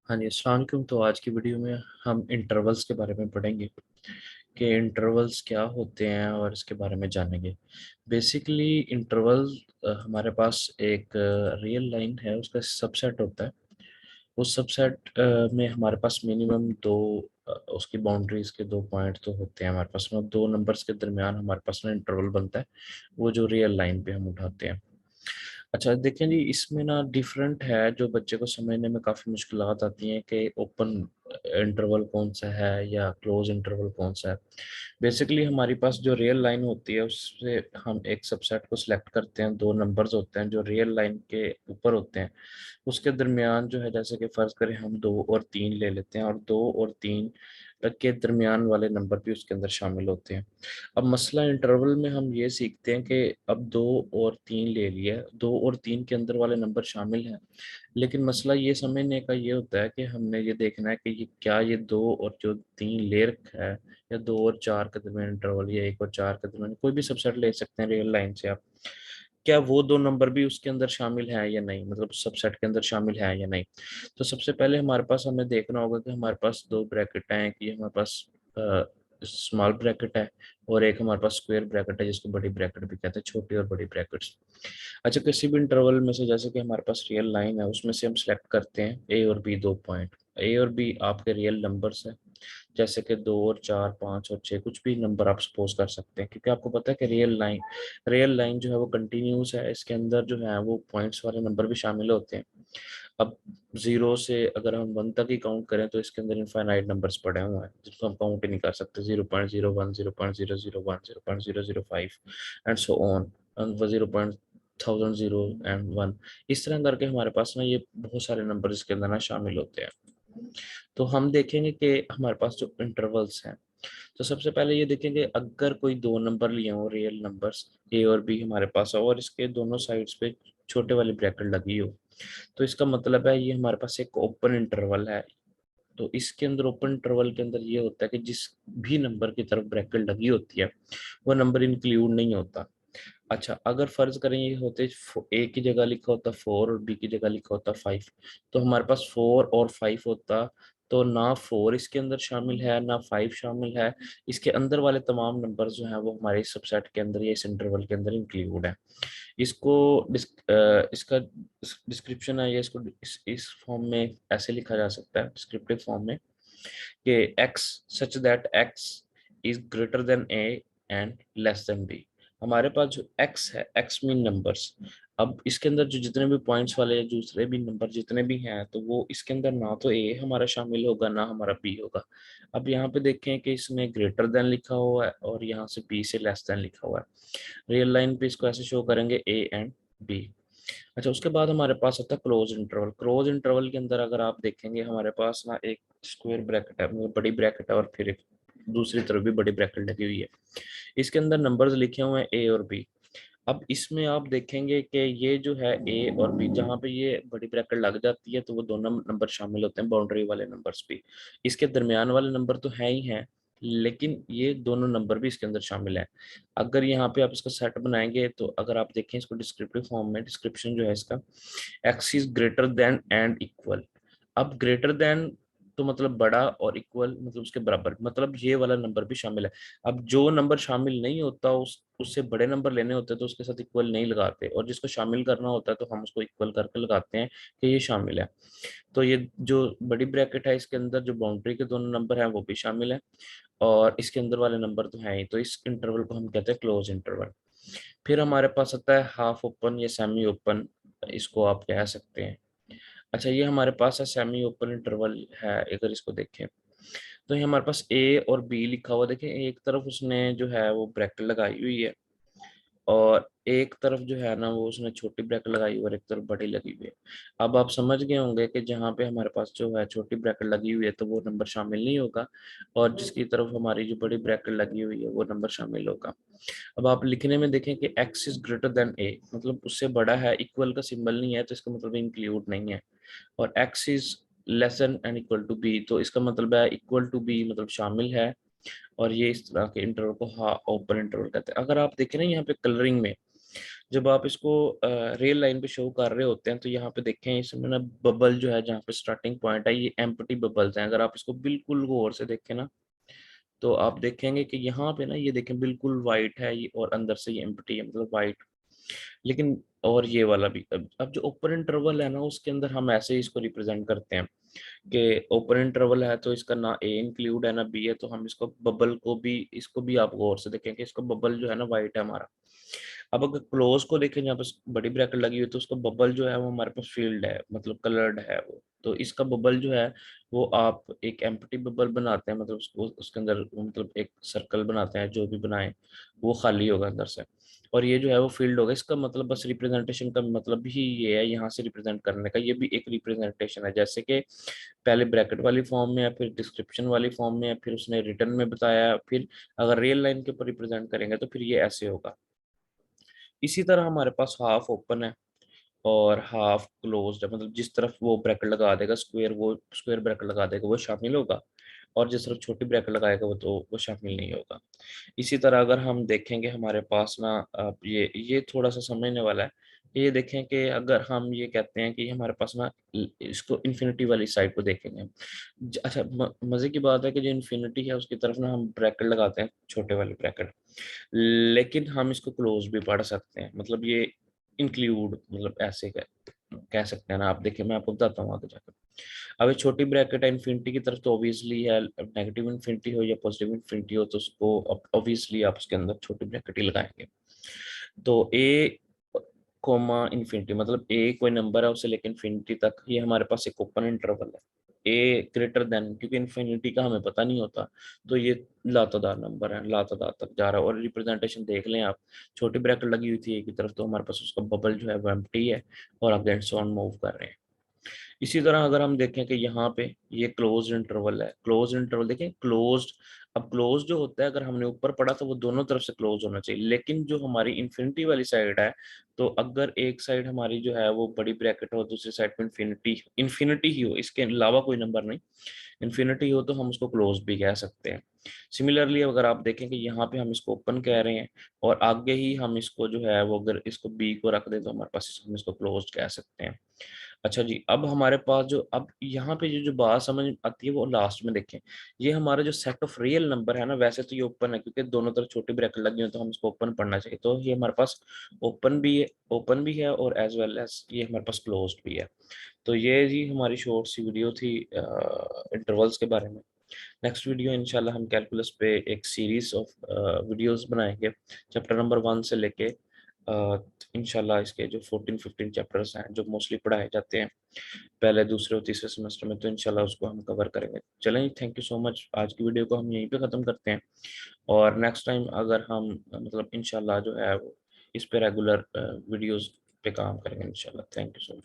हाँ जी, अस्सलाम वालेकुम। तो आज की वीडियो में हम इंटरवल्स के बारे में पढ़ेंगे कि इंटरवल्स क्या होते हैं और इसके बारे में जानेंगे। बेसिकली इंटरवल हमारे पास एक रियल लाइन है, उसका सबसेट होता है। उस सबसेट में हमारे पास मिनिमम दो उसकी बाउंड्रीज के दो पॉइंट तो होते हैं हमारे पास में, दो नंबर्स के दरमियान हमारे पास में इंटरवल बनता है, वो जो रियल लाइन पे हम उठाते हैं। अच्छा देखें जी, इसमें ना डिफरेंट है जो बच्चे को समझने में काफ़ी मुश्किलात आती हैं कि ओपन इंटरवल कौन सा है या क्लोज इंटरवल कौन सा है। बेसिकली हमारी पास जो रियल लाइन होती है उससे हम एक सबसेट को सिलेक्ट करते हैं, दो नंबर्स होते हैं जो रियल लाइन के ऊपर होते हैं। उसके दरमियान जो है, जैसे कि फ़र्ज़ करें हम दो और तीन ले लेते हैं और दो और तीन के दरमियान वाले नंबर भी उसके अंदर शामिल होते हैं। अब मसला इंटरवल में हम ये सीखते हैं कि अब दो और तीन ले लिया, दो और तीन के अंदर वाले नंबर शामिल हैं, लेकिन मसला ये समझने का ये होता है कि हमने ये देखना है कि ये क्या ये दो और जो तीन ले रखा है, या दो और चार के दरमियान इंटरवल, या एक और चार के दरमियान, कोई भी सबसेट ले सकते हैं रियल लाइन से आप, क्या वो दो नंबर भी उसके अंदर शामिल है या नहीं, मतलब सबसेट के अंदर शामिल है या नहीं। तो सबसे पहले हमारे पास हमें देखना होगा कि हमारे पास दो ब्रैकेट हैं, कि हमारे पास स्मॉल ब्रैकेट है और एक हमारे पास स्क्वायर ब्रैकेट है जिसको बड़ी ब्रैकेट भी कहते हैं, छोटी और बड़ी ब्रैकेट्स। अच्छा, किसी भी इंटरवल में से, जैसे कि हमारे पास रियल लाइन है, उसमें से हम सेलेक्ट करते हैं ए और बी, दो पॉइंट। ए और बी आपके रियल नंबर्स हैं, जैसे कि दो और चार, पाँच और छः, कुछ भी नंबर आप सपोज कर सकते हैं, क्योंकि आपको पता है कि रियल लाइन जो है वो कंटिन्यूस है, इसके अंदर जो है वो पॉइंट्स वाले नंबर भी शामिल होते हैं। अब जीरो से अगर हम वन तक ही काउंट करें तो इसके अंदर इनफाइनाइट नंबर्स पड़े हुए हैं जिसको हम काउंट ही नहीं कर सकते। 0.01, 0.001, 0.005 एंड सो ऑन, 0.1001, इस तरह करके हमारे पास ना ये बहुत सारे नंबर इसके अंदर ना शामिल होते हैं। तो हम देखेंगे कि हमारे पास जो इंटरवल्स हैं, तो सबसे पहले ये देखेंगे अगर कोई दो नंबर लिए हों, रियल नंबर्स ए और बी हमारे पास हो, और इसके दोनों साइड्स पे छोटे वाली ब्रैकेट लगी हो, तो इसका मतलब है ये हमारे पास एक ओपन इंटरवल है। तो इसके अंदर ओपन इंटरवल के अंदर ये होता है कि जिस भी नंबर की तरफ ब्रैकेट लगी होती है वो नंबर इंक्लूड नहीं होता। अच्छा, अगर फर्ज करें ये होते ए की जगह लिखा होता फोर और बी की जगह लिखा होता फाइव, तो हमारे पास फोर और फाइव होता, तो ना फोर इसके अंदर शामिल है ना फाइव शामिल है। इसके अंदर वाले तमाम नंबर जो हैं वो हमारे इस सबसेट के अंदर या इस इंटरवल के अंदर इंक्लूड है। इसको इसका डिस्क्रिप्शन है, या इसको इस फॉर्म में ऐसे लिखा जा सकता है, डिस्क्रिप्टिव फॉर्म में, कि x such that x is greater than a and less than b। हमारे पास जो x है, x मीन नंबर्स, अब इसके अंदर जो जितने भी पॉइंट्स वाले दूसरे भी नंबर जितने भी हैं, तो वो इसके अंदर ना तो a हमारा शामिल होगा ना हमारा b होगा। अब यहाँ पे देखें कि इसमें ग्रेटर देन लिखा हुआ है और यहाँ से b से लेस देन लिखा हुआ है। रियल लाइन पे इसको ऐसे शो करेंगे a एंड b। अच्छा, उसके बाद हमारे पास आता है क्लोज इंटरवल। क्लोज इंटरवल के अंदर अगर आप देखेंगे हमारे पास ना एक स्क्वायर ब्रैकेट है, मतलब बड़ी ब्रैकेट है, और फिर एक दूसरी तरफ भी बड़ी ब्रैकेट लगी हुई है। इसके अंदर नंबर्स लिखे हुए हैं ए और बी। अब इसमें आप देखेंगे कि ये जो है ए और बी, जहाँ पे ये बड़ी ब्रैकेट लग जाती है तो वो दोनों नंबर शामिल होते हैं, बाउंड्री वाले नंबर्स भी। इसके दरमियान वाले नंबर तो है ही हैं, लेकिन ये दोनों नंबर भी इसके अंदर शामिल हैं। अगर यहाँ पे आप इसका सेट बनाएंगे तो अगर आप देखें इसको डिस्क्रिप्टिव फॉर्म में, डिस्क्रिप्शन जो है इसका, x is greater than and equal. अब ग्रेटर देन तो मतलब बड़ा, और इक्वल मतलब उसके बराबर, मतलब ये वाला नंबर भी शामिल है। अब जो नंबर शामिल नहीं होता उससे बड़े नंबर लेने होते हैं तो उसके साथ इक्वल नहीं लगाते, और जिसको शामिल करना होता है तो हम उसको इक्वल करके लगाते हैं कि ये शामिल है। तो ये जो बड़ी ब्रैकेट है इसके अंदर जो बाउंड्री के दोनों नंबर हैं वो भी शामिल है, और इसके अंदर वाले नंबर तो हैं ही, तो इस इंटरवल को हम कहते हैं क्लोज इंटरवल। फिर हमारे पास आता है हाफ ओपन या सेमी ओपन, इसको आप कह सकते हैं। अच्छा, ये हमारे पास है सेमी ओपन इंटरवल है। अगर इसको देखें तो ये हमारे पास ए और बी लिखा हुआ, देखें एक तरफ उसने जो है वो ब्रैकेट लगाई हुई है, और एक तरफ जो है ना वो उसने छोटी ब्रैकेट लगाई हुई है और एक तरफ बड़ी लगी हुई है। अब आप समझ गए होंगे कि जहाँ पे हमारे पास जो है छोटी ब्रैकेट लगी हुई है तो वो नंबर शामिल नहीं होगा, और जिसकी तरफ हमारी जो बड़ी ब्रैकेट लगी हुई है वो नंबर शामिल होगा। अब आप लिखने में देखें कि x is greater than a, मतलब उससे बड़ा है, इक्वल का सिंबल नहीं है तो इसका मतलब इंक्लूड नहीं है। और x is less than and equal to b, तो इसका मतलब है इक्वल टू b मतलब शामिल है। और ये इस तरह के इंटरवल को हाँ ओपन इंटरवल कहते हैं। अगर आप देखें ना यहाँ पे कलरिंग में, जब आप इसको रेल लाइन पे शो कर रहे होते हैं तो यहाँ पे देखें इसमें ना बबल जो है जहाँ पे स्टार्टिंग पॉइंट है ये एम्प्टी बबल्स हैं। अगर आप इसको बिल्कुल गौर से देखें ना तो आप देखेंगे कि यहाँ पे ना ये देखें बिल्कुल वाइट है ये, और अंदर से ये एम्प्टी है मतलब वाइट। लेकिन और ये वाला भी अब जो ओपन इंटरवल है ना उसके अंदर हम ऐसे ही इसको रिप्रेजेंट करते हैं कि ओपन इंटरवल है तो इसका ना ए इंक्लूड है ना बी है, तो हम इसको बबल को भी, इसको भी आप गौर से देखें कि इसका बबल जो है ना वाइट है हमारा। अब अगर क्लोज को देखें जहाँ पर बड़ी ब्रैकेट लगी हुई है तो उसका बबल जो है वो हमारे पास फील्ड है मतलब कलर्ड है वो, तो इसका बबल जो है वो आप एक एम्प्टी बबल बनाते हैं मतलब उसको उसके अंदर मतलब एक सर्कल बनाते हैं, जो भी बनाए वो खाली होगा अंदर से, और ये जो है वो फील्ड होगा। इसका मतलब बस रिप्रेजेंटेशन का मतलब ही ये है यहाँ से रिप्रेजेंट करने का, ये भी एक रिप्रेजेंटेशन है। जैसे कि पहले ब्रैकेट वाली फॉर्म में है, फिर डिस्क्रिप्शन वाली फॉर्म में है, फिर उसने रिटर्न में बताया, फिर अगर रियल लाइन के ऊपर रिप्रेजेंट करेंगे तो फिर ये ऐसे होगा। इसी तरह हमारे पास हाफ ओपन है और हाफ क्लोज्ड है, मतलब जिस तरफ वो ब्रैकेट लगा देगा स्क्वायर, वो स्क्वायर ब्रैकेट लगा देगा वो शामिल होगा, और जिस तरफ छोटी ब्रैकेट लगाएगा वो शामिल नहीं होगा। इसी तरह अगर हम देखेंगे हमारे पास ना, अब ये थोड़ा सा समझने वाला है। ये देखें कि अगर हम ये कहते हैं कि हमारे पास ना इसको इन्फिनिटी वाली साइड को देखेंगे हम। अच्छा मजे की बात है कि जो इन्फिनिटी है उसकी तरफ ना हम ब्रैकेट लगाते हैं छोटे वाले ब्रैकेट, लेकिन हम इसको क्लोज भी पढ़ सकते हैं, मतलब ये इंक्लूड मतलब ऐसे कह सकते हैं ना। आप देखिए मैं आपको बताता हूँ आगे जाकर। अब ये छोटी ब्रैकेट है इन्फिनिटी की तरफ तो ऑब्वियसली है, नेगेटिव इन्फिनिटी हो या पॉजिटिव इन्फिनिटी हो तो उसको ऑब्वियसली आप उसके अंदर छोटी ब्रैकेट ही लगाएंगे। तो ए कोमा इन्फिनिटी मतलब ए कोई नंबर है उसे लेकिन इन्फिनिटी तक, ये हमारे पास एक ओपन इंटरवल है। ए ग्रेटर देन, क्योंकि इन्फिनिटी का हमें पता नहीं होता तो ये लातादार नंबर है, लातादार तक जा रहा है। और रिप्रेजेंटेशन देख लें आप, छोटी ब्रैकेट लगी हुई थी एक की तरफ तो हमारे पास उसका बबल जो है वो एम्प्टी है और अगेंस्ट ऑन मूव कर रहे हैं। इसी तरह अगर हम देखें कि यहाँ पे ये क्लोज इंटरवल है, क्लोज इंटरवल देखें क्लोज्ड। अब क्लोज जो होता है अगर हमने ऊपर पढ़ा तो वो दोनों तरफ से क्लोज होना चाहिए, लेकिन जो हमारी इन्फिनिटी वाली साइड है तो अगर एक साइड हमारी जो है वो बड़ी ब्रैकेट हो, दूसरी साइड पे इन्फिनिटी इन्फिनिटी ही हो, इसके अलावा कोई नंबर नहीं, इन्फिनिटी हो तो हम उसको क्लोज भी कह सकते हैं। सिमिलरली अगर आप देखें कि यहाँ पे हम इसको ओपन कह रहे हैं और आगे ही हम इसको जो है वो अगर इसको बी को रख दें तो हमारे पास हम इसको क्लोज कह सकते हैं। अच्छा जी, अब हमारे पास जो अब यहाँ पे जो जो बात समझ आती है वो लास्ट में देखें। ये हमारा जो सेट ऑफ रियल नंबर है ना, वैसे तो ये ओपन है क्योंकि दोनों तरफ छोटी ब्रैकेट लगी हुई है तो हम इसको ओपन पढ़ना चाहिए, तो ये हमारे पास ओपन भी है और एज वेल एज ये हमारे पास क्लोज्ड भी है। तो ये जी हमारी शॉर्ट सी वीडियो थी इंटरवल्स के बारे में। नेक्स्ट वीडियो इंशाल्लाह हम कैलकुलस पे एक सीरीज ऑफ वीडियोस बनाएंगे चैप्टर नंबर 1 से लेके इंशाल्लाह इसके जो 14-15 चैप्टर्स हैं जो मोस्टली पढ़ाए जाते हैं पहले दूसरे और तीसरे सेमेस्टर में, तो इंशाल्लाह उसको हम कवर करेंगे। चलें, थैंक यू सो मच। आज की वीडियो को हम यहीं पे ख़त्म करते हैं और नेक्स्ट टाइम अगर हम मतलब इंशाल्लाह जो है वो इस पे रेगुलर वीडियोस पे काम करेंगे इंशाल्लाह। Thank you so much.